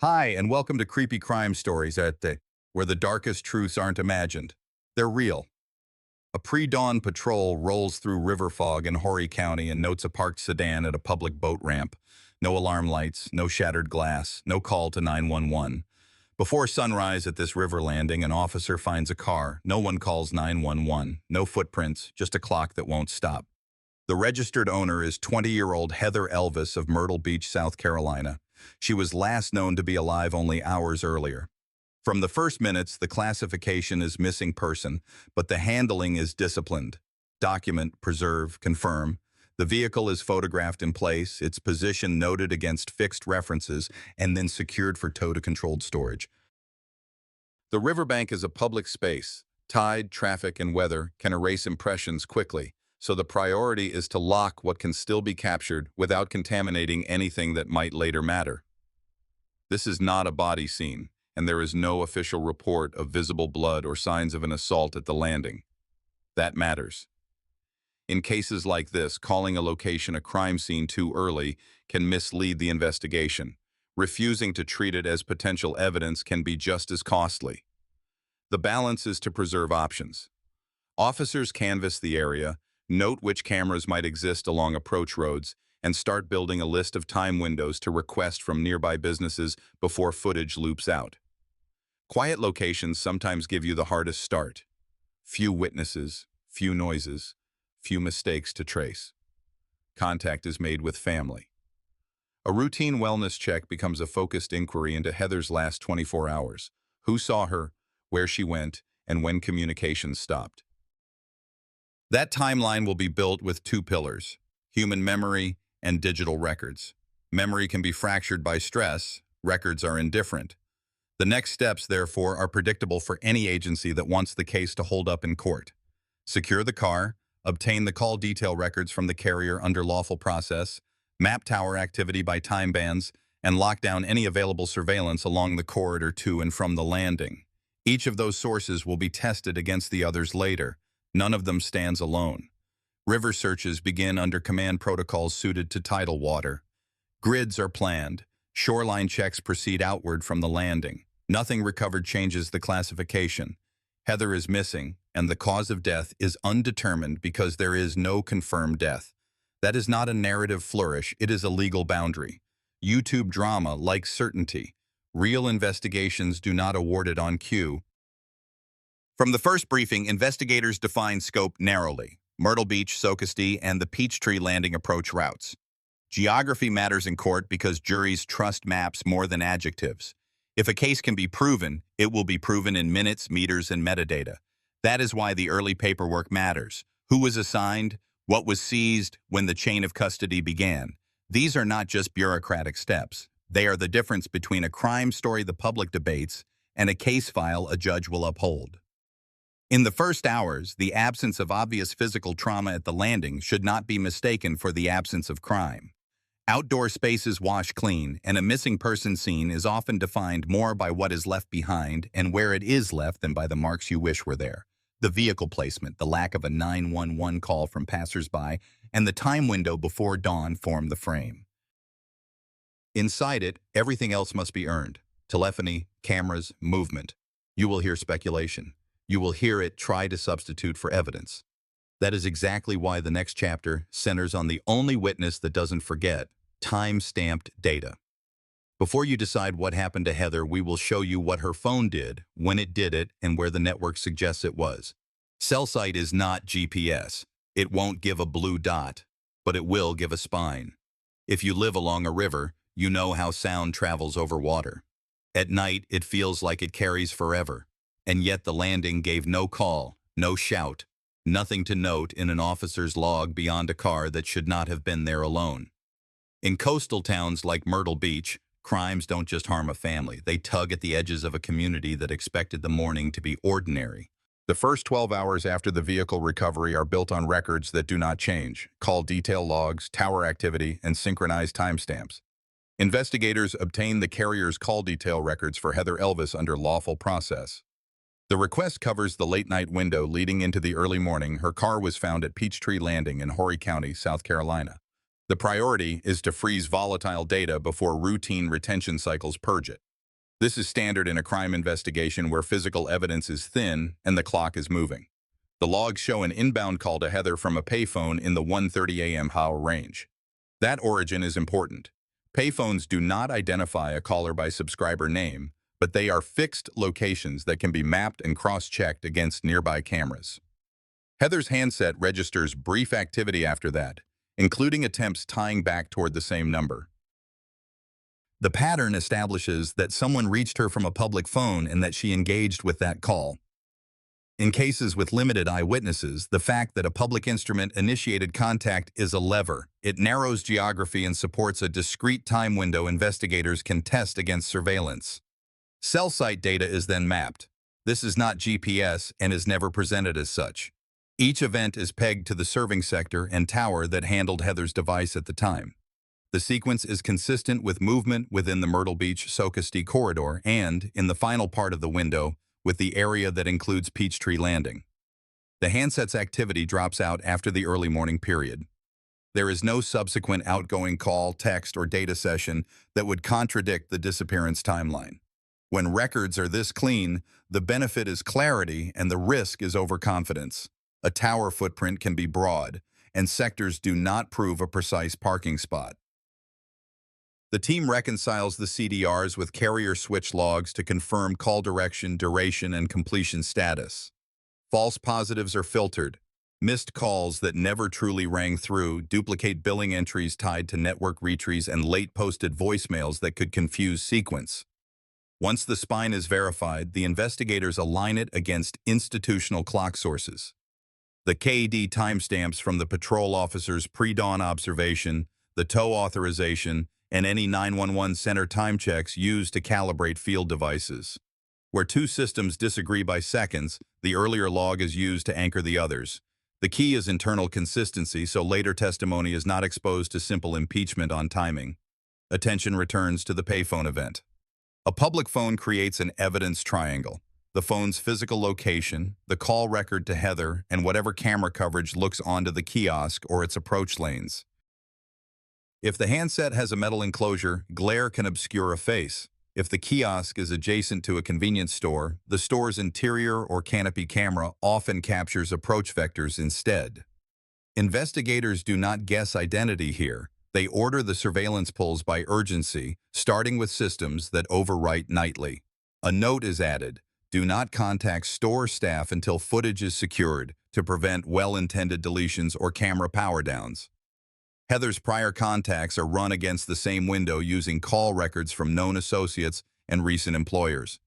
Hi, and welcome to Creepy Crime Stories where the darkest truths aren't imagined. They're real. A pre-dawn patrol rolls through river fog in Horry County and notes a parked sedan at a public boat ramp. No alarm lights, no shattered glass, no call to 911. Before sunrise at this river landing, an officer finds a car. No one calls 911. No footprints, just a clock that won't stop. The registered owner is 20-year-old Heather Elvis of Myrtle Beach, South Carolina. She was last known to be alive only hours earlier. From the first minutes, the classification is missing person, but the handling is disciplined. Document, preserve, confirm. The vehicle is photographed in place, its position noted against fixed references, and then secured for tow-to-controlled storage. The riverbank is a public space. Tide, traffic, and weather can erase impressions quickly, so the priority is to lock what can still be captured without contaminating anything that might later matter. This is not a body scene, and there is no official report of visible blood or signs of an assault at the landing. That matters. In cases like this, calling a location a crime scene too early can mislead the investigation. Refusing to treat it as potential evidence can be just as costly. The balance is to preserve options. Officers canvass the area, note which cameras might exist along approach roads, and start building a list of time windows to request from nearby businesses before footage loops out. Quiet locations sometimes give you the hardest start. Few witnesses, few noises, few mistakes to trace. Contact is made with family. A routine wellness check becomes a focused inquiry into Heather's last 24 hours. Who saw her, where she went, and when communication stopped. That timeline will be built with two pillars: human memory and digital records. Memory can be fractured by stress, records are indifferent. The next steps, therefore, are predictable for any agency that wants the case to hold up in court. Secure the car, obtain the call detail records from the carrier under lawful process, map tower activity by time bands, and lock down any available surveillance along the corridor to and from the landing. Each of those sources will be tested against the others later. None of them stands alone. River searches begin under command protocols suited to tidal water. Grids are planned. Shoreline checks proceed outward from the landing. Nothing recovered changes the classification. Heather is missing, and the cause of death is undetermined because there is no confirmed death. That is not a narrative flourish, it is a legal boundary. YouTube drama likes certainty. Real investigations do not award it on cue. From the first briefing, investigators defined scope narrowly: Myrtle Beach, Socastee, and the Peachtree Landing approach routes. Geography matters in court because juries trust maps more than adjectives. If a case can be proven, it will be proven in minutes, meters, and metadata. That is why the early paperwork matters. Who was assigned, what was seized, when the chain of custody began. These are not just bureaucratic steps. They are the difference between a crime story the public debates and a case file a judge will uphold. In the first hours, the absence of obvious physical trauma at the landing should not be mistaken for the absence of crime. Outdoor spaces wash clean, and a missing person scene is often defined more by what is left behind and where it is left than by the marks you wish were there. The vehicle placement, the lack of a 911 call from passersby, and the time window before dawn form the frame. Inside it, everything else must be earned. Telephony, cameras, movement. You will hear speculation. You will hear it try to substitute for evidence. That is exactly why the next chapter centers on the only witness that doesn't forget: time-stamped data. Before you decide what happened to Heather, we will show you what her phone did, when it did it, and where the network suggests it was. Cell site is not GPS. It won't give a blue dot, but it will give a spine. If you live along a river, you know how sound travels over water. At night, it feels like it carries forever. And yet the landing gave no call, no shout, nothing to note in an officer's log beyond a car that should not have been there alone. In coastal towns like Myrtle Beach, crimes don't just harm a family, they tug at the edges of a community that expected the morning to be ordinary. The first 12 hours after the vehicle recovery are built on records that do not change: call detail logs, tower activity, and synchronized timestamps. Investigators obtain the carrier's call detail records for Heather Elvis under lawful process. The request covers the late-night window leading into the early morning. Her car was found at Peachtree Landing in Horry County, South Carolina. The priority is to freeze volatile data before routine retention cycles purge it. This is standard in a crime investigation where physical evidence is thin and the clock is moving. The logs show an inbound call to Heather from a payphone in the 1:30 a.m. Howe range. That origin is important. Payphones do not identify a caller by subscriber name, but they are fixed locations that can be mapped and cross-checked against nearby cameras. Heather's handset registers brief activity after that, including attempts tying back toward the same number. The pattern establishes that someone reached her from a public phone and that she engaged with that call. In cases with limited eyewitnesses, the fact that a public instrument initiated contact is a lever. It narrows geography and supports a discrete time window investigators can test against surveillance. Cell site data is then mapped. This is not GPS and is never presented as such. Each event is pegged to the serving sector and tower that handled Heather's device at the time. The sequence is consistent with movement within the Myrtle Beach Sochastee corridor and, in the final part of the window, with the area that includes Peachtree Landing. The handset's activity drops out after the early morning period. There is no subsequent outgoing call, text, or data session that would contradict the disappearance timeline. When records are this clean, the benefit is clarity and the risk is overconfidence. A tower footprint can be broad, and sectors do not prove a precise parking spot. The team reconciles the CDRs with carrier switch logs to confirm call direction, duration, and completion status. False positives are filtered. Missed calls that never truly rang through duplicate billing entries tied to network retries and late-posted voicemails that could confuse sequence. Once the spine is verified, the investigators align it against institutional clock sources. The KD timestamps from the patrol officer's pre-dawn observation, the tow authorization, and any 911 center time checks used to calibrate field devices. Where two systems disagree by seconds, the earlier log is used to anchor the others. The key is internal consistency, so later testimony is not exposed to simple impeachment on timing. Attention returns to the payphone event. A public phone creates an evidence triangle. The phone's physical location, the call record to Heather, and whatever camera coverage looks onto the kiosk or its approach lanes. If the handset has a metal enclosure, glare can obscure a face. If the kiosk is adjacent to a convenience store, the store's interior or canopy camera often captures approach vectors instead. Investigators do not guess identity here. They order the surveillance pulls by urgency, starting with systems that overwrite nightly. A note is added: do not contact store staff until footage is secured, to prevent well-intended deletions or camera power downs. Heather's prior contacts are run against the same window using call records from known associates and recent employers.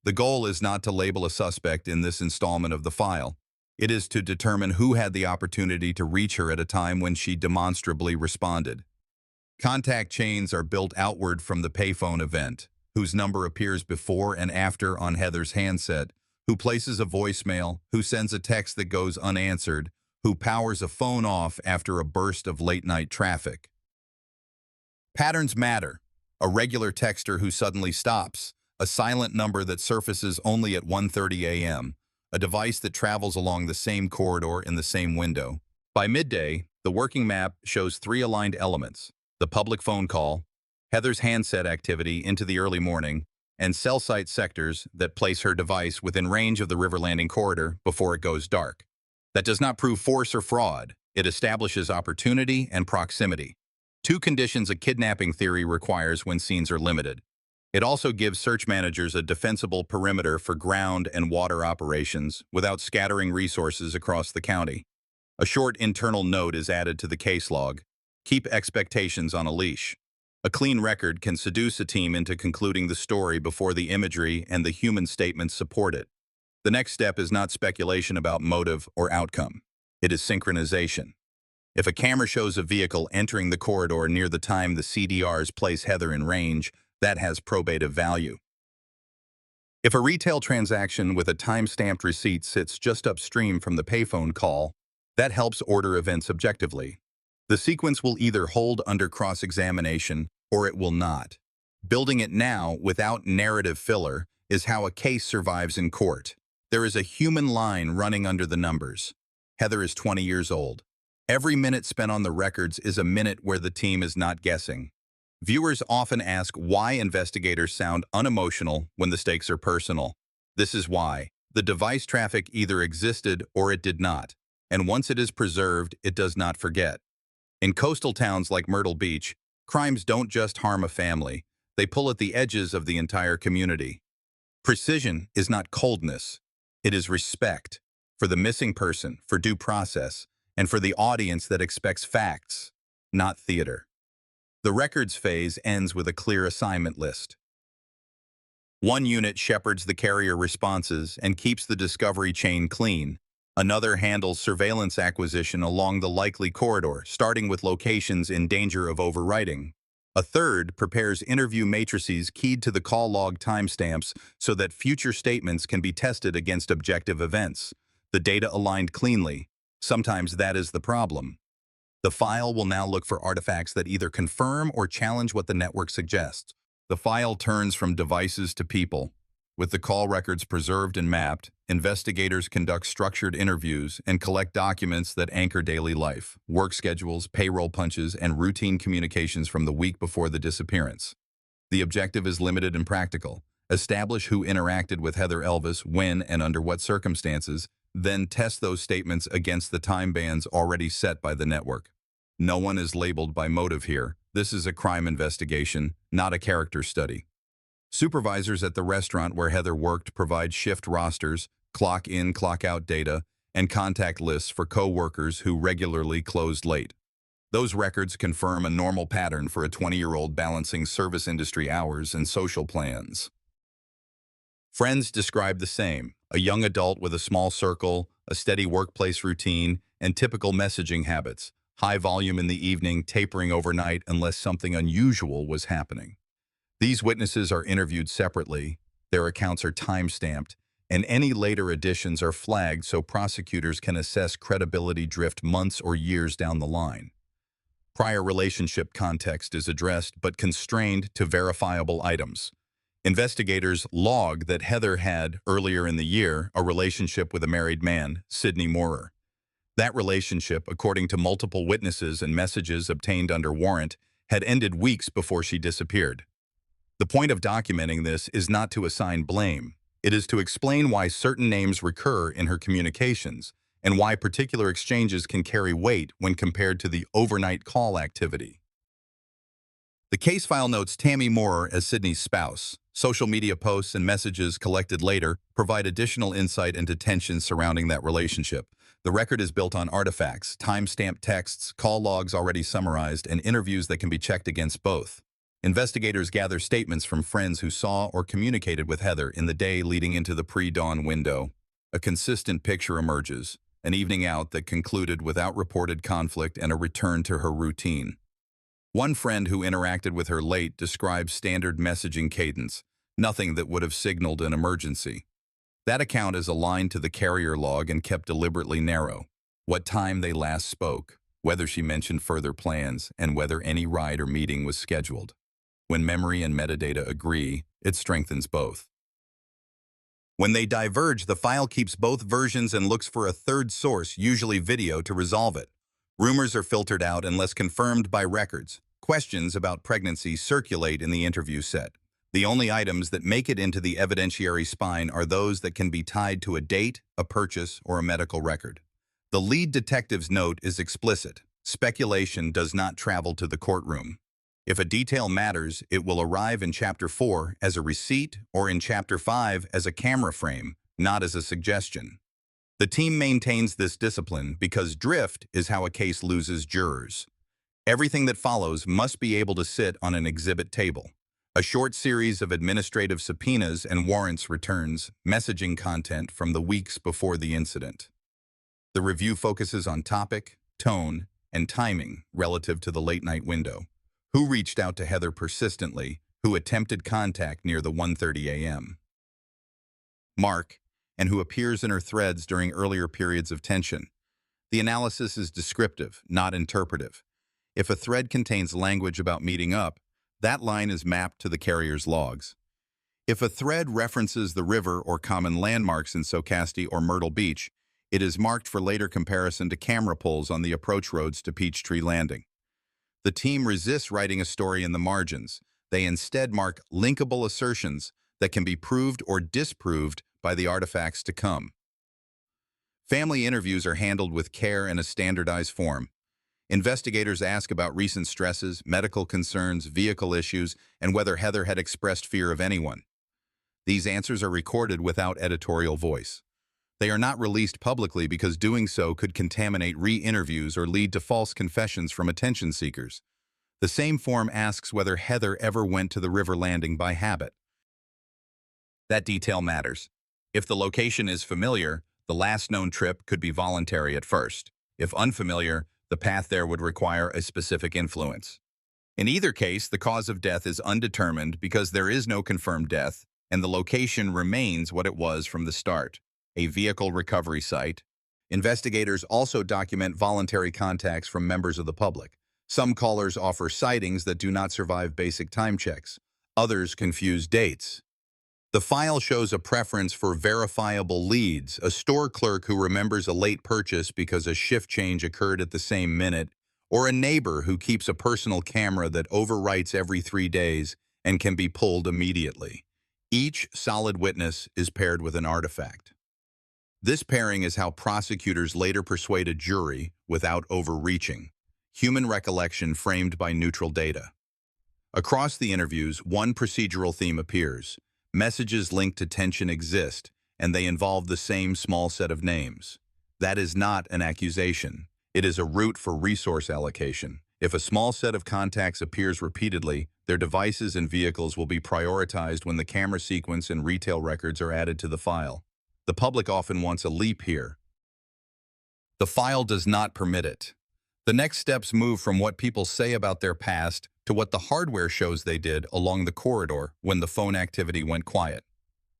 The goal is not to label a suspect in this installment of the file. It is to determine who had the opportunity to reach her at a time when she demonstrably responded. Contact chains are built outward from the payphone event, whose number appears before and after on Heather's handset, who places a voicemail, who sends a text that goes unanswered, who powers a phone off after a burst of late-night traffic. Patterns matter. A regular texter who suddenly stops, a silent number that surfaces only at 1:30 a.m., a device that travels along the same corridor in the same window. By midday, the working map shows three aligned elements: the public phone call, Heather's handset activity into the early morning, and cell site sectors that place her device within range of the river landing corridor before it goes dark. That does not prove force or fraud. It establishes opportunity and proximity, two conditions a kidnapping theory requires when scenes are limited. It also gives search managers a defensible perimeter for ground and water operations without scattering resources across the county. A short internal note is added to the case log: keep expectations on a leash. A clean record can seduce a team into concluding the story before the imagery and the human statements support it. The next step is not speculation about motive or outcome. It is synchronization. If a camera shows a vehicle entering the corridor near the time the CDRs place Heather in range, that has probative value. If a retail transaction with a time-stamped receipt sits just upstream from the payphone call, that helps order events objectively. The sequence will either hold under cross-examination or it will not. Building it now without narrative filler is how a case survives in court. There is a human line running under the numbers. Heather is 20 years old. Every minute spent on the records is a minute where the team is not guessing. Viewers often ask why investigators sound unemotional when the stakes are personal. This is why. The device traffic either existed or it did not, and once it is preserved, it does not forget. In coastal towns like Myrtle Beach, crimes don't just harm a family, they pull at the edges of the entire community. Precision is not coldness, it is respect for the missing person, for due process, and for the audience that expects facts, not theater. The records phase ends with a clear assignment list. One unit shepherds the carrier responses and keeps the discovery chain clean. Another handles surveillance acquisition along the likely corridor, starting with locations in danger of overwriting. A third prepares interview matrices keyed to the call log timestamps so that future statements can be tested against objective events. The data aligned cleanly. Sometimes that is the problem. The file will now look for artifacts that either confirm or challenge what the network suggests. The file turns from devices to people. With the call records preserved and mapped, investigators conduct structured interviews and collect documents that anchor daily life, work schedules, payroll punches, and routine communications from the week before the disappearance. The objective is limited and practical. Establish who interacted with Heather Elvis, when and under what circumstances, then test those statements against the time bands already set by the network. No one is labeled by motive here. This is a crime investigation, not a character study. Supervisors at the restaurant where Heather worked provide shift rosters, clock in, clock out data, and contact lists for co-workers who regularly closed late. Those records confirm a normal pattern for a 20-year-old balancing service industry hours and social plans. Friends describe the same: a young adult with a small circle, a steady workplace routine, and typical messaging habits. High volume in the evening, tapering overnight unless something unusual was happening. These witnesses are interviewed separately, their accounts are time-stamped, and any later additions are flagged so prosecutors can assess credibility drift months or years down the line. Prior relationship context is addressed but constrained to verifiable items. Investigators log that Heather had, earlier in the year, a relationship with a married man, Sidney Moorer. That relationship, according to multiple witnesses and messages obtained under warrant, had ended weeks before she disappeared. The point of documenting this is not to assign blame. It is to explain why certain names recur in her communications and why particular exchanges can carry weight when compared to the overnight call activity. The case file notes Tammy Moorer as Sidney's spouse. Social media posts and messages collected later provide additional insight into tensions surrounding that relationship. The record is built on artifacts, time-stamped texts, call logs already summarized, and interviews that can be checked against both. Investigators gather statements from friends who saw or communicated with Heather in the day leading into the pre-dawn window. A consistent picture emerges, an evening out that concluded without reported conflict and a return to her routine. One friend who interacted with her late describes standard messaging cadence, nothing that would have signaled an emergency. That account is aligned to the carrier log and kept deliberately narrow. What time they last spoke, whether she mentioned further plans, and whether any ride or meeting was scheduled. When memory and metadata agree, it strengthens both. When they diverge, the file keeps both versions and looks for a third source, usually video, to resolve it. Rumors are filtered out unless confirmed by records. Questions about pregnancy circulate in the interview set. The only items that make it into the evidentiary spine are those that can be tied to a date, a purchase, or a medical record. The lead detective's note is explicit. Speculation does not travel to the courtroom. If a detail matters, it will arrive in Chapter 4 as a receipt or in Chapter 5 as a camera frame, not as a suggestion. The team maintains this discipline because drift is how a case loses jurors. Everything that follows must be able to sit on an exhibit table. A short series of administrative subpoenas and warrants returns messaging content from the weeks before the incident. The review focuses on topic, tone, and timing relative to the late-night window. Who reached out to Heather persistently, who attempted contact near the 1:30 a.m. mark, and who appears in her threads during earlier periods of tension. The analysis is descriptive, not interpretive. If a thread contains language about meeting up, that line is mapped to the carrier's logs. If a thread references the river or common landmarks in Socastee or Myrtle Beach, it is marked for later comparison to camera pulls on the approach roads to Peachtree Landing. The team resists writing a story in the margins. They instead mark linkable assertions that can be proved or disproved by the artifacts to come. Family interviews are handled with care and a standardized form. Investigators ask about recent stresses, medical concerns, vehicle issues, and whether Heather had expressed fear of anyone. These answers are recorded without editorial voice. They are not released publicly because doing so could contaminate re-interviews or lead to false confessions from attention seekers. The same form asks whether Heather ever went to the river landing by habit. That detail matters. If the location is familiar, the last known trip could be voluntary at first. If unfamiliar, the path there would require a specific influence. In either case, the cause of death is undetermined because there is no confirmed death, and the location remains what it was from the start, a vehicle recovery site. Investigators also document voluntary contacts from members of the public. Some callers offer sightings that do not survive basic time checks. Others confuse dates. The file shows a preference for verifiable leads, a store clerk who remembers a late purchase because a shift change occurred at the same minute, or a neighbor who keeps a personal camera that overwrites every 3 days and can be pulled immediately. Each solid witness is paired with an artifact. This pairing is how prosecutors later persuade a jury without overreaching. Human recollection framed by neutral data. Across the interviews, one procedural theme appears. Messages linked to tension exist, and they involve the same small set of names. That is not an accusation. It is a route for resource allocation. If a small set of contacts appears repeatedly, their devices and vehicles will be prioritized when the camera sequence and retail records are added to the file. The public often wants a leap here. The file does not permit it. The next steps move from what people say about their past to what the hardware shows they did along the corridor when the phone activity went quiet.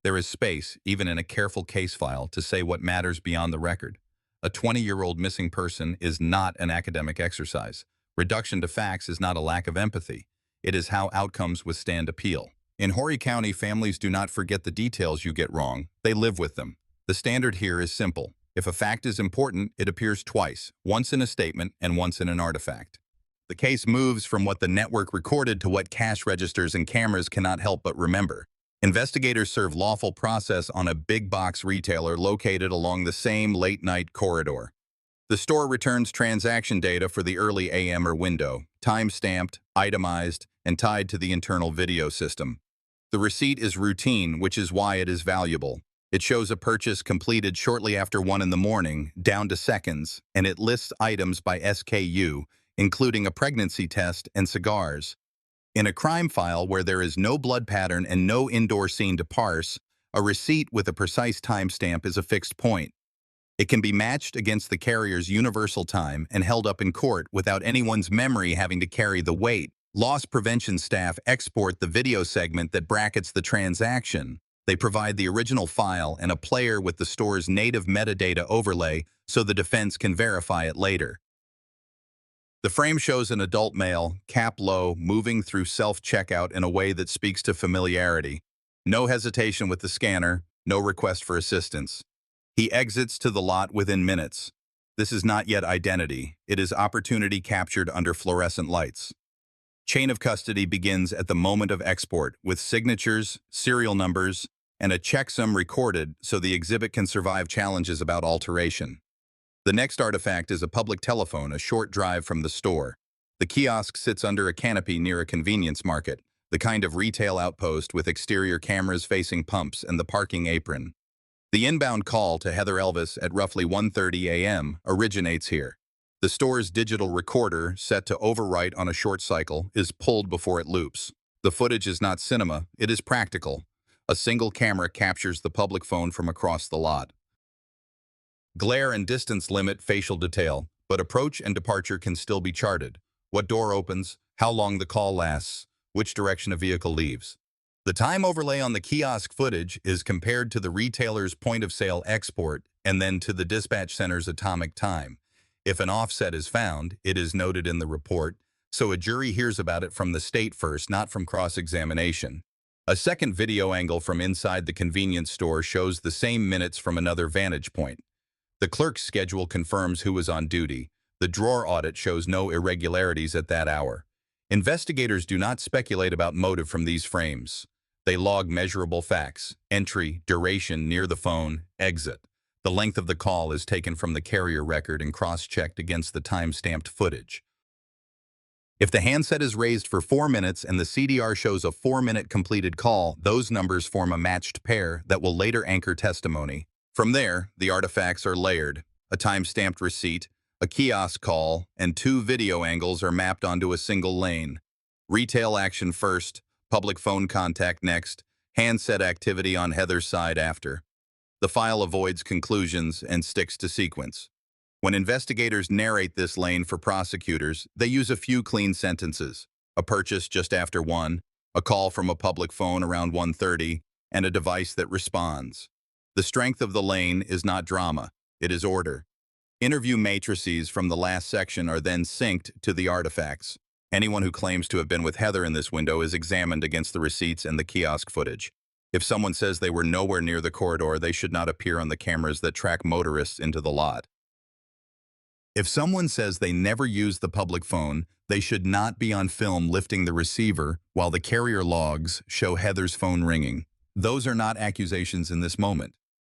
There is space, even in a careful case file, to say what matters beyond the record. A 20-year-old missing person is not an academic exercise. Reduction to facts is not a lack of empathy. It is how outcomes withstand appeal. In Horry County, families do not forget the details you get wrong. They live with them. The standard here is simple. If a fact is important, it appears twice, once in a statement and once in an artifact. The case moves from what the network recorded to what cash registers and cameras cannot help but remember. Investigators serve lawful process on a big box retailer located along the same late-night corridor. The store returns transaction data for the early AM or window, time-stamped, itemized, and tied to the internal video system. The receipt is routine, which is why it is valuable. It shows a purchase completed shortly after 1 in the morning, down to seconds, and it lists items by SKU, including a pregnancy test and cigars. In a crime file where there is no blood pattern and no indoor scene to parse, a receipt with a precise timestamp is a fixed point. It can be matched against the carrier's universal time and held up in court without anyone's memory having to carry the weight. Loss prevention staff export the video segment that brackets the transaction. They provide the original file and a player with the store's native metadata overlay so the defense can verify it later. The frame shows an adult male, cap low, moving through self-checkout in a way that speaks to familiarity. No hesitation with the scanner, no request for assistance. He exits to the lot within minutes. This is not yet identity. It is opportunity captured under fluorescent lights. Chain of custody begins at the moment of export, with signatures, serial numbers, and a checksum recorded so the exhibit can survive challenges about alteration. The next artifact is a public telephone a short drive from the store. The kiosk sits under a canopy near a convenience market, the kind of retail outpost with exterior cameras facing pumps and the parking apron. The inbound call to Heather Elvis at roughly 1:30 a.m. originates here. The store's digital recorder, set to overwrite on a short cycle, is pulled before it loops. The footage is not cinema, it is practical. A single camera captures the public phone from across the lot. Glare and distance limit facial detail, but approach and departure can still be charted. What door opens, how long the call lasts, which direction a vehicle leaves. The time overlay on the kiosk footage is compared to the retailer's point-of-sale export and then to the dispatch center's atomic time. If an offset is found, it is noted in the report, so a jury hears about it from the state first, not from cross-examination. A second video angle from inside the convenience store shows the same minutes from another vantage point. The clerk's schedule confirms who was on duty. The drawer audit shows no irregularities at that hour. Investigators do not speculate about motive from these frames. They log measurable facts: entry, duration near the phone, exit. The length of the call is taken from the carrier record and cross-checked against the time-stamped footage. If the handset is raised for 4 minutes and the CDR shows a 4-minute completed call, those numbers form a matched pair that will later anchor testimony. From there, the artifacts are layered. A time-stamped receipt, a kiosk call, and 2 video angles are mapped onto a single lane. Retail action first, public phone contact next, handset activity on Heather's side after. The file avoids conclusions and sticks to sequence. When investigators narrate this lane for prosecutors, they use a few clean sentences: a purchase just after 1, a call from a public phone around 1:30, and a device that responds. The strength of the lane is not drama, it is order. Interview matrices from the last section are then synced to the artifacts. Anyone who claims to have been with Heather in this window is examined against the receipts and the kiosk footage. If someone says they were nowhere near the corridor, they should not appear on the cameras that track motorists into the lot. If someone says they never used the public phone, they should not be on film lifting the receiver while the carrier logs show Heather's phone ringing. Those are not accusations in this moment.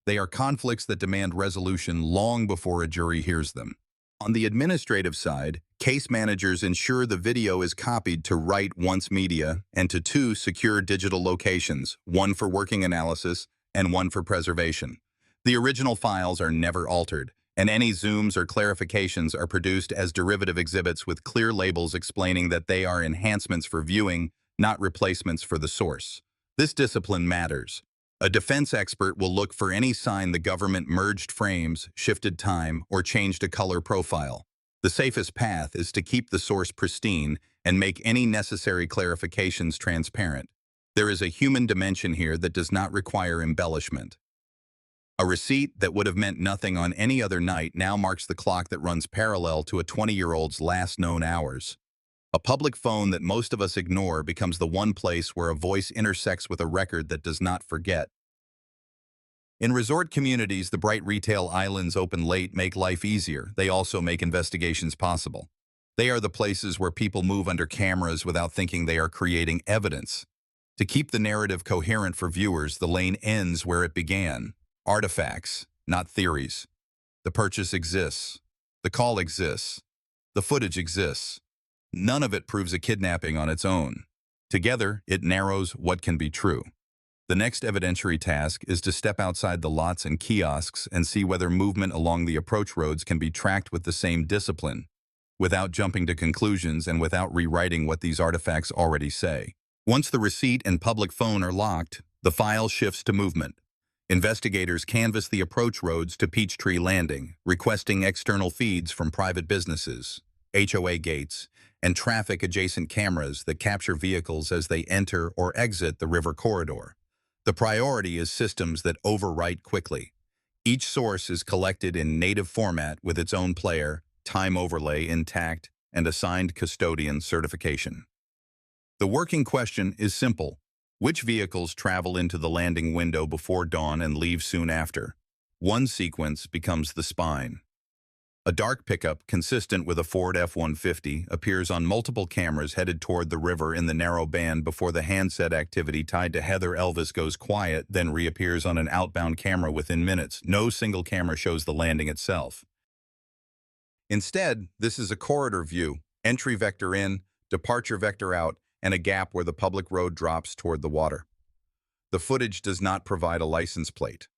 They are conflicts that demand resolution long before a jury hears them. On the administrative side, case managers ensure the video is copied to Write-Once Media and to 2 secure digital locations, one for working analysis and one for preservation. The original files are never altered, and any zooms or clarifications are produced as derivative exhibits with clear labels explaining that they are enhancements for viewing, not replacements for the source. This discipline matters. A defense expert will look for any sign the government merged frames, shifted time, or changed a color profile. The safest path is to keep the source pristine and make any necessary clarifications transparent. There is a human dimension here that does not require embellishment. A receipt that would have meant nothing on any other night now marks the clock that runs parallel to a 20-year-old's last known hours. A public phone that most of us ignore becomes the one place where a voice intersects with a record that does not forget. In resort communities, the bright retail islands open late make life easier. They also make investigations possible. They are the places where people move under cameras without thinking they are creating evidence. To keep the narrative coherent for viewers, the lane ends where it began. Artifacts, not theories. The purchase exists. The call exists. The footage exists. None of it proves a kidnapping on its own. Together, it narrows what can be true. The next evidentiary task is to step outside the lots and kiosks and see whether movement along the approach roads can be tracked with the same discipline, without jumping to conclusions and without rewriting what these artifacts already say. Once the receipt and public phone are locked, the file shifts to movement. Investigators canvass the approach roads to Peachtree Landing, requesting external feeds from private businesses, HOA gates, and traffic-adjacent cameras that capture vehicles as they enter or exit the river corridor. The priority is systems that overwrite quickly. Each source is collected in native format with its own player, time overlay intact, and assigned custodian certification. The working question is simple. Which vehicles travel into the landing window before dawn and leave soon after? One sequence becomes the spine. A dark pickup consistent with a Ford F-150 appears on multiple cameras headed toward the river in the narrow band before the handset activity tied to Heather Elvis goes quiet, then reappears on an outbound camera within minutes. No single camera shows the landing itself. Instead, this is a corridor view, entry vector in, departure vector out, and a gap where the public road drops toward the water. The footage does not provide a license plate.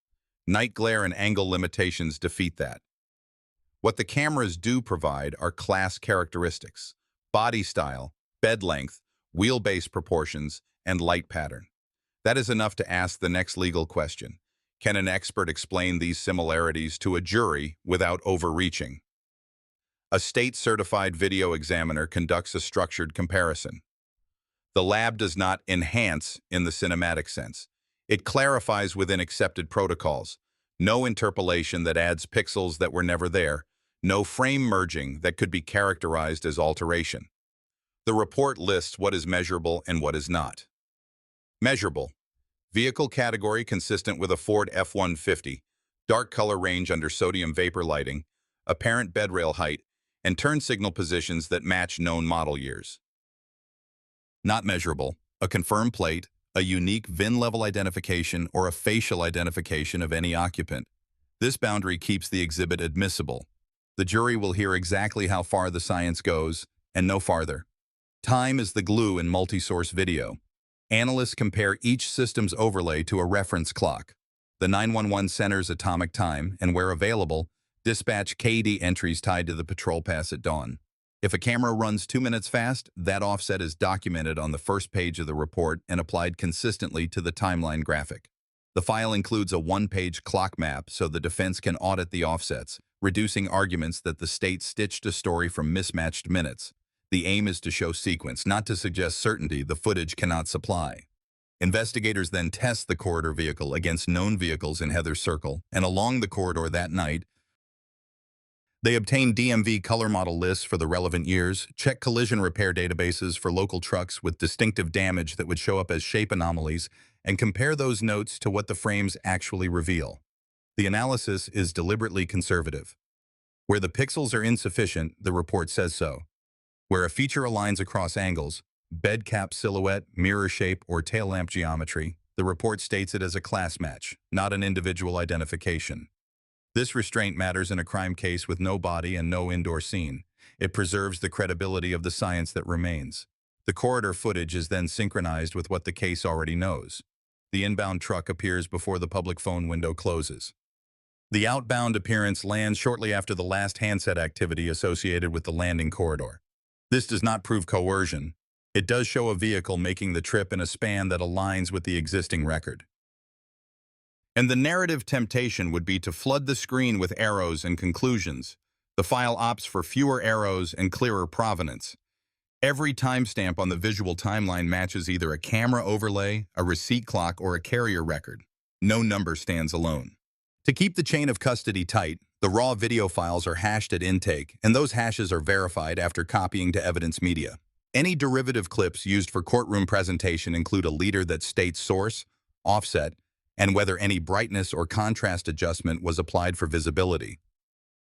Night glare and angle limitations defeat that. What the cameras do provide are class characteristics: body style, bed length, wheelbase proportions, and light pattern. That is enough to ask the next legal question. Can an expert explain these similarities to a jury without overreaching? A state-certified video examiner conducts a structured comparison. The lab does not enhance in the cinematic sense. It clarifies within accepted protocols. No interpolation that adds pixels that were never there. No frame merging that could be characterized as alteration. The report lists what is measurable and what is not. Measurable. Vehicle category consistent with a Ford F-150. Dark color range under sodium vapor lighting. Apparent bed rail height. And turn signal positions that match known model years. Not measurable. A confirmed plate, a unique VIN-level identification, or a facial identification of any occupant. This boundary keeps the exhibit admissible. The jury will hear exactly how far the science goes, and no farther. Time is the glue in multi-source video. Analysts compare each system's overlay to a reference clock, the 911 center's atomic time, and where available, dispatch KD entries tied to the patrol pass at dawn. If a camera runs 2 minutes fast, that offset is documented on the first page of the report and applied consistently to the timeline graphic. The file includes a one-page clock map so the defense can audit the offsets, reducing arguments that the state stitched a story from mismatched minutes. The aim is to show sequence, not to suggest certainty the footage cannot supply. Investigators then test the corridor vehicle against known vehicles in Heather's Circle, and along the corridor that night, they obtain DMV color model lists for the relevant years, check collision repair databases for local trucks with distinctive damage that would show up as shape anomalies, and compare those notes to what the frames actually reveal. The analysis is deliberately conservative. Where the pixels are insufficient, the report says so. Where a feature aligns across angles, bed cap silhouette, mirror shape, or tail lamp geometry, the report states it as a class match, not an individual identification. This restraint matters in a crime case with no body and no indoor scene. It preserves the credibility of the science that remains. The corridor footage is then synchronized with what the case already knows. The inbound truck appears before the public phone window closes. The outbound appearance lands shortly after the last handset activity associated with the landing corridor. This does not prove coercion. It does show a vehicle making the trip in a span that aligns with the existing record. And the narrative temptation would be to flood the screen with arrows and conclusions. The file opts for fewer arrows and clearer provenance. Every timestamp on the visual timeline matches either a camera overlay, a receipt clock, or a carrier record. No number stands alone. To keep the chain of custody tight, the raw video files are hashed at intake, and those hashes are verified after copying to evidence media. Any derivative clips used for courtroom presentation include a leader that states source, offset, and whether any brightness or contrast adjustment was applied for visibility.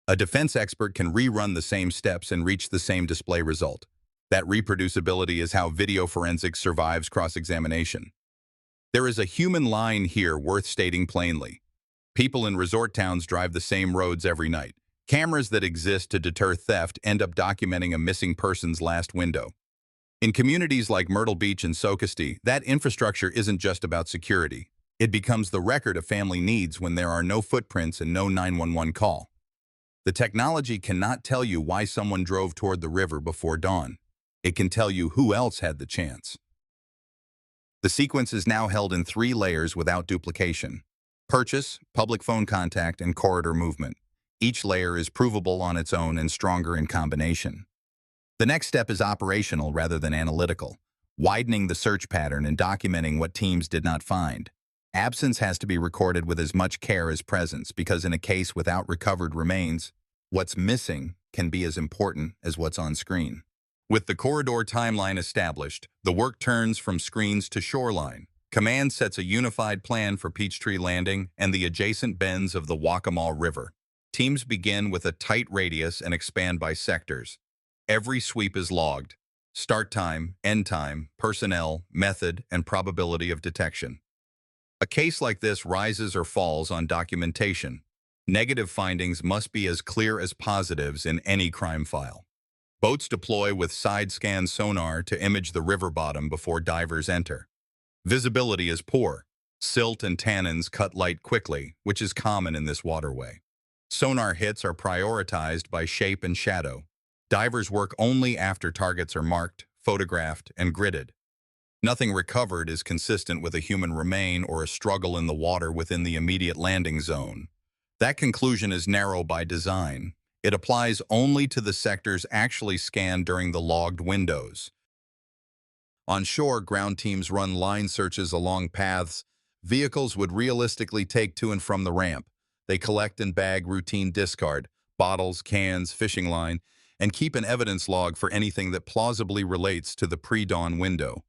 A defense expert can rerun the same steps and reach the same display result. That reproducibility is how video forensics survives cross-examination. There is a human line here worth stating plainly. People in resort towns drive the same roads every night. Cameras that exist to deter theft end up documenting a missing person's last window. In communities like Myrtle Beach and Hostess, that infrastructure isn't just about security. It becomes the record a family needs when there are no footprints and no 911 call. The technology cannot tell you why someone drove toward the river before dawn. It can tell you who else had the chance. The sequence is now held in 3 layers without duplication: purchase, public phone contact, and corridor movement. Each layer is provable on its own and stronger in combination. The next step is operational rather than analytical, widening the search pattern and documenting what teams did not find. Absence has to be recorded with as much care as presence, because in a case without recovered remains, what's missing can be as important as what's on screen. With the corridor timeline established, the work turns from screens to shoreline. Command sets a unified plan for Peachtree Landing and the adjacent bends of the Waccamaw River. Teams begin with a tight radius and expand by sectors. Every sweep is logged: start time, end time, personnel, method, and probability of detection. A case like this rises or falls on documentation. Negative findings must be as clear as positives in any crime file. Boats deploy with side-scan sonar to image the river bottom before divers enter. Visibility is poor. Silt and tannins cut light quickly, which is common in this waterway. Sonar hits are prioritized by shape and shadow. Divers work only after targets are marked, photographed, and gridded. Nothing recovered is consistent with a human remain or a struggle in the water within the immediate landing zone. That conclusion is narrow by design. It applies only to the sectors actually scanned during the logged windows. On shore, ground teams run line searches along paths vehicles would realistically take to and from the ramp. They collect and bag routine discard, bottles, cans, fishing line, and keep an evidence log for anything that plausibly relates to the pre-dawn window.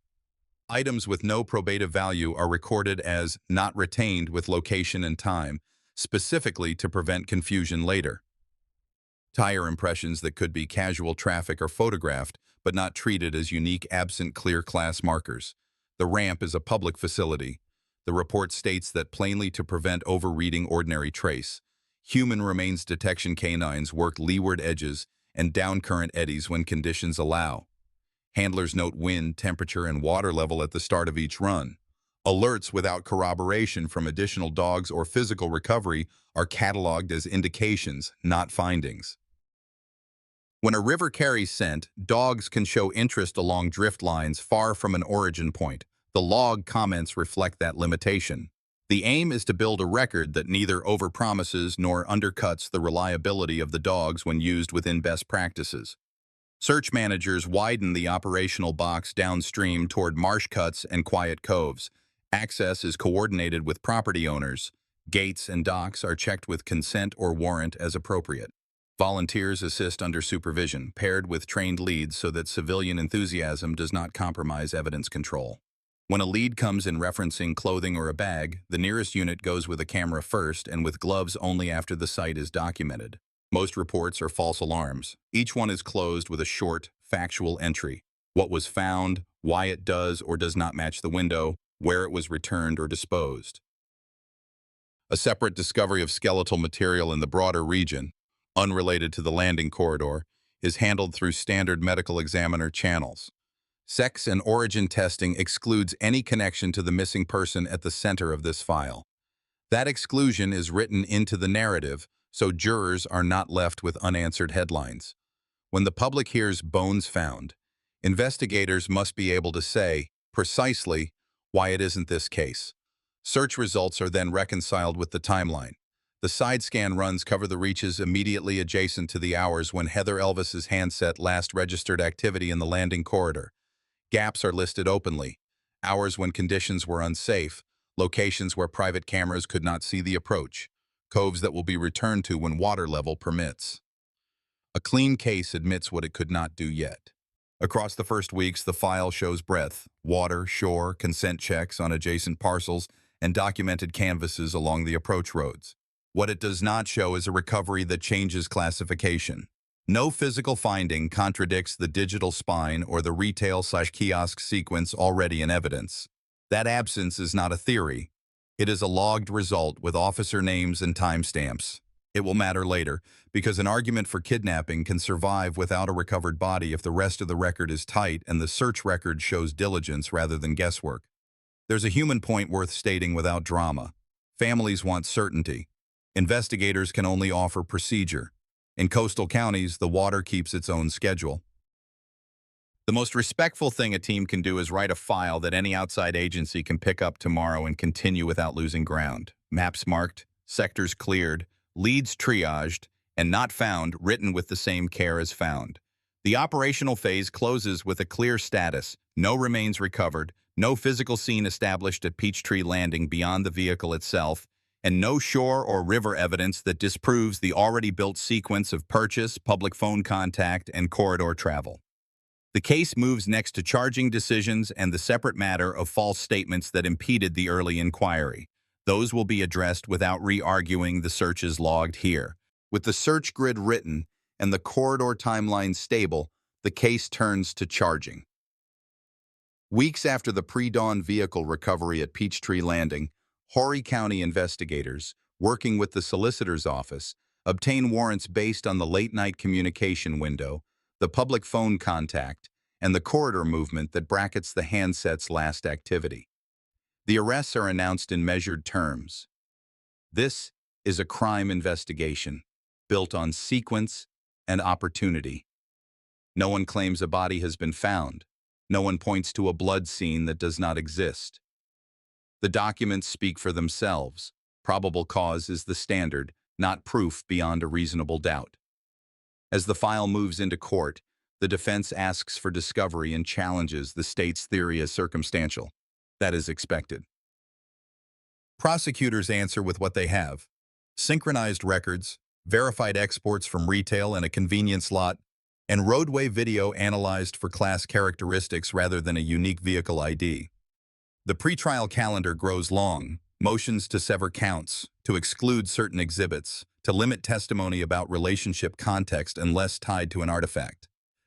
Items with no probative value are recorded as not retained with location and time, specifically to prevent confusion later. Tire impressions that could be casual traffic are photographed, but not treated as unique absent clear class markers. The ramp is a public facility. The report states that plainly to prevent overreading ordinary trace, human remains detection canines work leeward edges and downcurrent eddies when conditions allow. Handlers note wind, temperature, and water level at the start of each run. Alerts without corroboration from additional dogs or physical recovery are cataloged as indications, not findings. When a river carries scent, dogs can show interest along drift lines far from an origin point. The log comments reflect that limitation. The aim is to build a record that neither overpromises nor undercuts the reliability of the dogs when used within best practices. Search managers widen the operational box downstream toward marsh cuts and quiet coves. Access is coordinated with property owners. Gates and docks are checked with consent or warrant as appropriate. Volunteers assist under supervision, paired with trained leads so that civilian enthusiasm does not compromise evidence control. When a lead comes in referencing clothing or a bag, the nearest unit goes with a camera first and with gloves only after the site is documented. Most reports are false alarms. Each one is closed with a short, factual entry. What was found, why it does or does not match the window, where it was returned or disposed. A separate discovery of skeletal material in the broader region, unrelated to the landing corridor, is handled through standard medical examiner channels. Sex and origin testing excludes any connection to the missing person at the center of this file. That exclusion is written into the narrative, so jurors are not left with unanswered headlines. When the public hears bones found, investigators must be able to say, precisely, why it isn't this case. Search results are then reconciled with the timeline. The side scan runs cover the reaches immediately adjacent to the hours when Heather Elvis's handset last registered activity in the landing corridor. Gaps are listed openly: hours when conditions were unsafe, locations where private cameras could not see the approach, coves that will be returned to when water level permits. A clean case admits what it could not do yet. Across the first weeks, the file shows breadth: water, shore, consent checks on adjacent parcels, and documented canvases along the approach roads. What it does not show is a recovery that changes classification. No physical finding contradicts the digital spine or the retail/kiosk sequence already in evidence. That absence is not a theory. It is a logged result with officer names and timestamps. It will matter later, because an argument for kidnapping can survive without a recovered body if the rest of the record is tight and the search record shows diligence rather than guesswork. There's a human point worth stating without drama. Families want certainty. Investigators can only offer procedure. In coastal counties, the water keeps its own schedule. The most respectful thing a team can do is write a file that any outside agency can pick up tomorrow and continue without losing ground. Maps marked, sectors cleared, leads triaged, and not found written with the same care as found. The operational phase closes with a clear status: no remains recovered, no physical scene established at Peachtree Landing beyond the vehicle itself, and no shore or river evidence that disproves the already built sequence of purchase, public phone contact, and corridor travel. The case moves next to charging decisions and the separate matter of false statements that impeded the early inquiry. Those will be addressed without re-arguing the searches logged here. With the search grid written and the corridor timeline stable, the case turns to charging. Weeks after the pre-dawn vehicle recovery at Peachtree Landing, Horry County investigators, working with the solicitor's office, obtain warrants based on the late-night communication window, the public phone contact, and the corridor movement that brackets the handset's last activity. The arrests are announced in measured terms. This is a crime investigation, built on sequence and opportunity. No one claims a body has been found. No one points to a blood scene that does not exist. The documents speak for themselves. Probable cause is the standard, not proof beyond a reasonable doubt. As the file moves into court, the defense asks for discovery and challenges the state's theory as circumstantial. That is expected. Prosecutors answer with what they have: synchronized records, verified exports from retail and a convenience lot, and roadway video analyzed for class characteristics rather than a unique vehicle ID. The pretrial calendar grows long: motions to sever counts, to exclude certain exhibits, to limit testimony about relationship context unless tied to an artifact.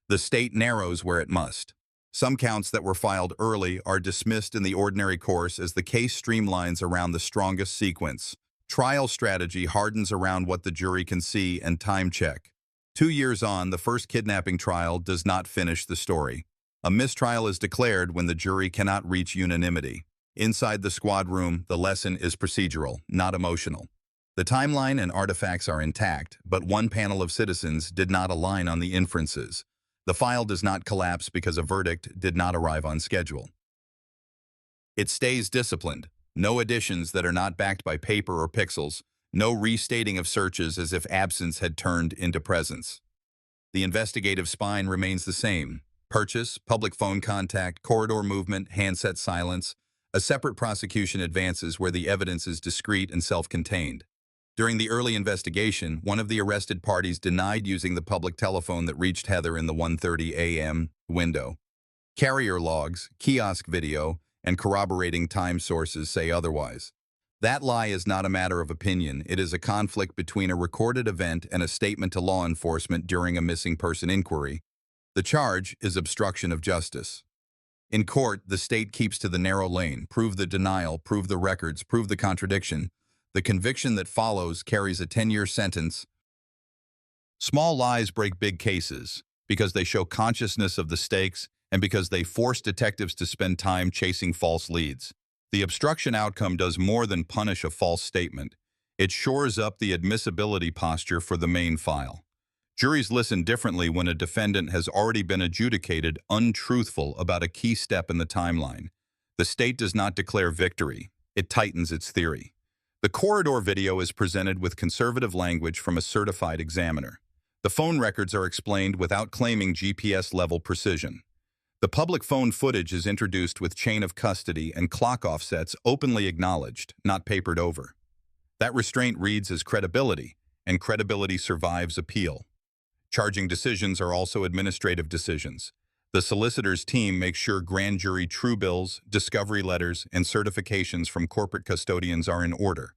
The state narrows where it must. Some counts that were filed early are dismissed in the ordinary course as the case streamlines around the strongest sequence. Trial strategy hardens around what the jury can see and time check. 2 years on, the first kidnapping trial does not finish the story. A mistrial is declared when the jury cannot reach unanimity. Inside the squad room, the lesson is procedural, not emotional. The timeline and artifacts are intact, but one panel of citizens did not align on the inferences. The file does not collapse because a verdict did not arrive on schedule. It stays disciplined. No additions that are not backed by paper or pixels. No restating of searches as if absence had turned into presence. The investigative spine remains the same. Purchase, public phone contact, corridor movement, handset silence. A separate prosecution advances where the evidence is discrete and self-contained. During the early investigation, one of the arrested parties denied using the public telephone that reached Heather in the 1:30 a.m. window. Carrier logs, kiosk video, and corroborating time sources say otherwise. That lie is not a matter of opinion. It is a conflict between a recorded event and a statement to law enforcement during a missing person inquiry. The charge is obstruction of justice. In court, the state keeps to the narrow lane. Prove the denial, prove the records, prove the contradiction. The conviction that follows carries a 10-year sentence. Small lies break big cases because they show consciousness of the stakes and because they force detectives to spend time chasing false leads. The obstruction outcome does more than punish a false statement. It shores up the admissibility posture for the main file. Juries listen differently when a defendant has already been adjudicated untruthful about a key step in the timeline. The state does not declare victory. It tightens its theory. The corridor video is presented with conservative language from a certified examiner. The phone records are explained without claiming GPS-level precision. The public phone footage is introduced with chain of custody and clock offsets openly acknowledged, not papered over. That restraint reads as credibility, and credibility survives appeal. Charging decisions are also administrative decisions. The solicitor's team makes sure grand jury true bills, discovery letters, and certifications from corporate custodians are in order.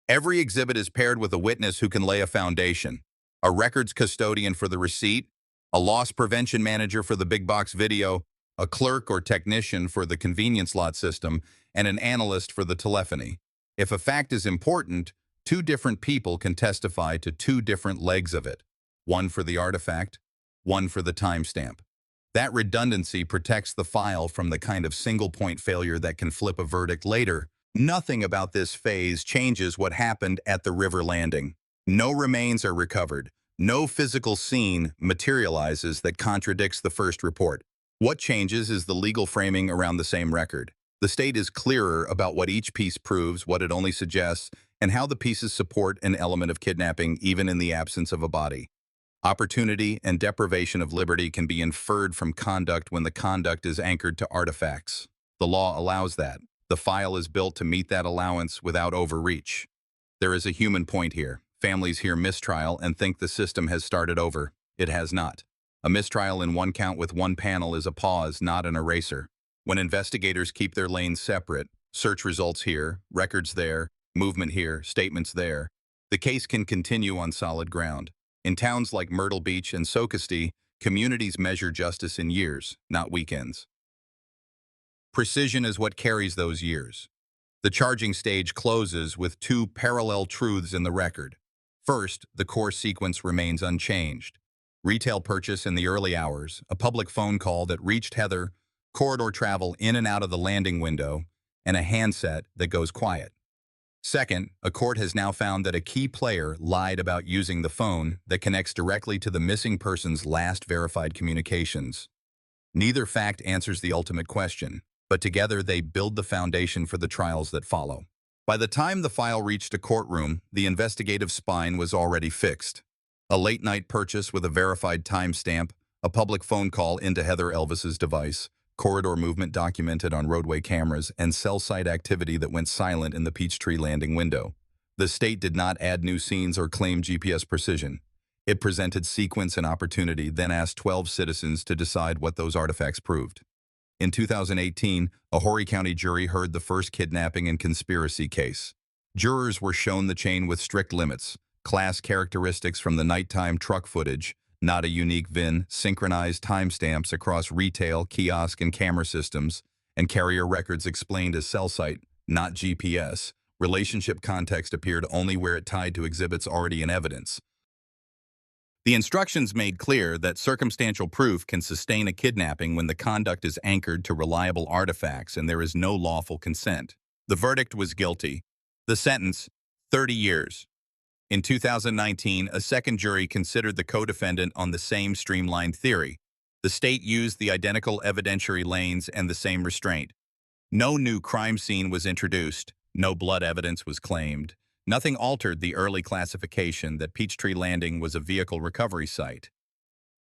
Every exhibit is paired with a witness who can lay a foundation. A records custodian for the receipt, a loss prevention manager for the big box video, a clerk or technician for the convenience lot system, and an analyst for the telephony. If a fact is important, 2 different people can testify to 2 different legs of it. One for the artifact, one for the timestamp. That redundancy protects the file from the kind of single-point failure that can flip a verdict later. Nothing about this phase changes what happened at the river landing. No remains are recovered. No physical scene materializes that contradicts the first report. What changes is the legal framing around the same record. The state is clearer about what each piece proves, what it only suggests, and how the pieces support an element of kidnapping even in the absence of a body. Opportunity and deprivation of liberty can be inferred from conduct when the conduct is anchored to artifacts. The law allows that. The file is built to meet that allowance without overreach. There is a human point here. Families hear mistrial and think the system has started over. It has not. A mistrial in one count with one panel is a pause, not an eraser. When investigators keep their lanes separate, search results here, records there, movement here, statements there, the case can continue on solid ground. In towns like Myrtle Beach and Hostess, communities measure justice in years, not weekends. Precision is what carries those years. The charging stage closes with 2 parallel truths in the record. First, the core sequence remains unchanged. Retail purchase in the early hours, a public phone call that reached Heather, corridor travel in and out of the landing window, and a handset that goes quiet. Second, a court has now found that a key player lied about using the phone that connects directly to the missing person's last verified communications. Neither fact answers the ultimate question, but together they build the foundation for the trials that follow. By the time the file reached a courtroom, the investigative spine was already fixed. A late-night purchase with a verified timestamp, a public phone call into Heather Elvis's device, corridor movement documented on roadway cameras, and cell site activity that went silent in the Peachtree Landing window. The state did not add new scenes or claim GPS precision. It presented sequence and opportunity, then asked 12 citizens to decide what those artifacts proved. In 2018, a Horry County jury heard the first kidnapping and conspiracy case. Jurors were shown the chain with strict limits, class characteristics from the nighttime truck footage, not a unique VIN, synchronized timestamps across retail, kiosk, and camera systems, and carrier records explained as cell site, not GPS. Relationship context appeared only where it tied to exhibits already in evidence. The instructions made clear that circumstantial proof can sustain a kidnapping when the conduct is anchored to reliable artifacts and there is no lawful consent. The verdict was guilty. The sentence, 30 years. In 2019, a second jury considered the co-defendant on the same streamlined theory. The state used the identical evidentiary lanes and the same restraint. No new crime scene was introduced. No blood evidence was claimed. Nothing altered the early classification that Peachtree Landing was a vehicle recovery site.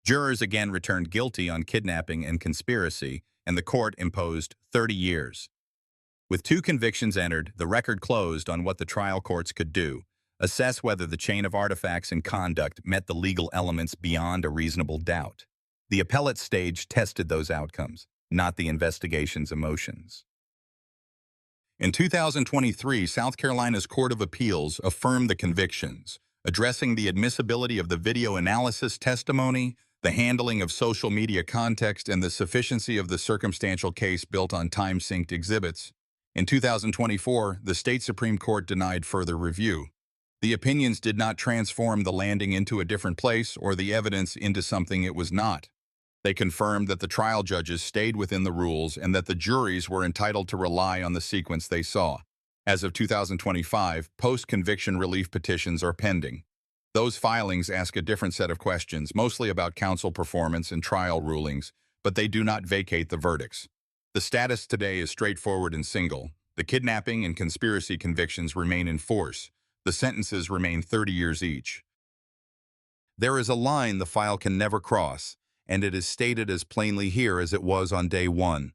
Jurors again returned guilty on kidnapping and conspiracy, and the court imposed 30 years. With 2 convictions entered, the record closed on what the trial courts could do: assess whether the chain of artifacts and conduct met the legal elements beyond a reasonable doubt. The appellate stage tested those outcomes, not the investigation's emotions. In 2023, South Carolina's Court of Appeals affirmed the convictions, addressing the admissibility of the video analysis testimony, the handling of social media context, and the sufficiency of the circumstantial case built on time-synced exhibits. In 2024, the state Supreme Court denied further review. The opinions did not transform the landing into a different place or the evidence into something it was not. They confirmed that the trial judges stayed within the rules and that the juries were entitled to rely on the sequence they saw. As of 2025, post-conviction relief petitions are pending. Those filings ask a different set of questions, mostly about counsel performance and trial rulings, but they do not vacate the verdicts. The status today is straightforward and single. The kidnapping and conspiracy convictions remain in force. The sentences remain 30 years each. There is a line the file can never cross, and it is stated as plainly here as it was on day 1.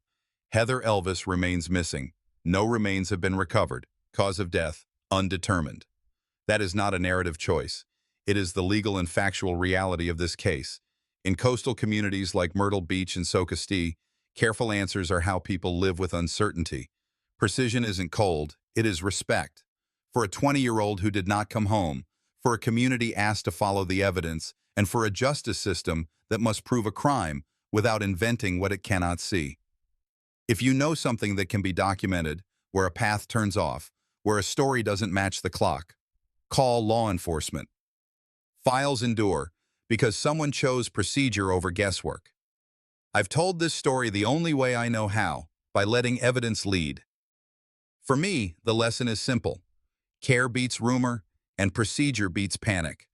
Heather Elvis remains missing. No remains have been recovered. Cause of death, undetermined. That is not a narrative choice. It is the legal and factual reality of this case. In coastal communities like Myrtle Beach and Socastee, careful answers are how people live with uncertainty. Precision isn't cold, it is respect. For a 20-year-old who did not come home, for a community asked to follow the evidence, and for a justice system that must prove a crime without inventing what it cannot see. If you know something that can be documented, where a path turns off, where a story doesn't match the clock, call law enforcement. Files endure because someone chose procedure over guesswork. I've told this story the only way I know how, by letting evidence lead. For me, the lesson is simple. Care beats rumor, and procedure beats panic.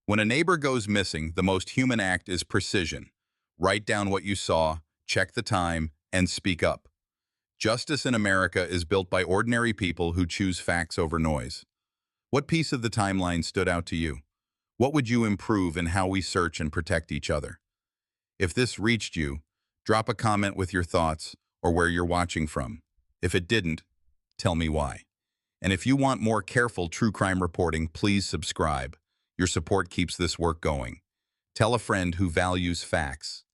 When a neighbor goes missing, the most human act is precision. Write down what you saw, check the time, and speak up. Justice in America is built by ordinary people who choose facts over noise. What piece of the timeline stood out to you? What would you improve in how we search and protect each other? If this reached you, drop a comment with your thoughts or where you're watching from. If it didn't, tell me why. And if you want more careful true crime reporting, please subscribe. Your support keeps this work going. Tell a friend who values facts.